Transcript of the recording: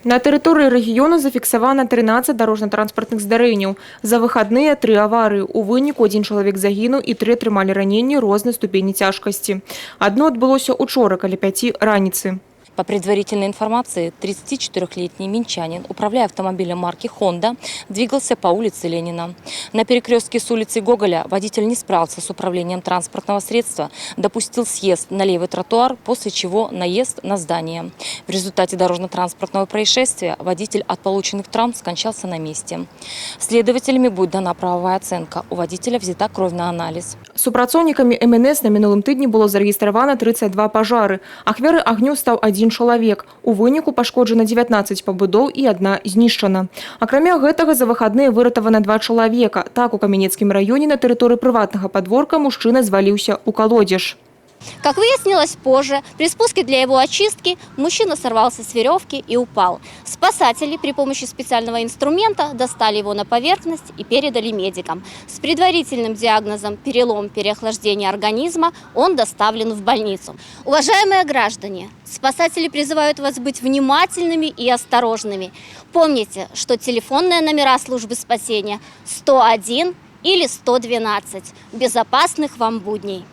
На тэрыторыі рэгіёну зафіксавана 13 дарожна-транспартных здарэнняў. За выхадныя 3 аварыі. У выніку 1 чалавек загінуў і 3 атрымалі раненні рознай ступені цяжкасці. Адно адбылося учора каля 5 раніцы. По предварительной информации, 34-летний минчанин, управляя автомобилем марки «Хонда», двигался по улице Ленина. На перекрестке с улицы Гоголя водитель не справился с управлением транспортного средства, допустил съезд на левый тротуар, после чего наезд на здание. В результате дорожно-транспортного происшествия водитель от полученных травм скончался на месте. Следователями будет дана правовая оценка. У водителя взята кровь на анализ. Супрацоўнікамі МНС на мінулым тыдні было зарэгістравана 32 пажары. Ахвярай агню стаў 1 чалавек. У выніку пашкоджана 19 пабудоў і 1 знішчана. Акрамя гэтага, за выхадныя выратавана 2 чалавека. Так, у Каменецкім раёне на тэрыторыі прыватнага падворка мужчына зваліўся ў калодзеж. Как выяснилось позже, при спуске для его очистки мужчина сорвался с веревки и упал. Спасатели при помощи специального инструмента достали его на поверхность и передали медикам. С предварительным диагнозом перелом переохлаждения организма он доставлен в больницу. Уважаемые граждане, спасатели призывают вас быть внимательными и осторожными. Помните, что телефонные номера службы спасения 101 или 112. Безопасных вам будней!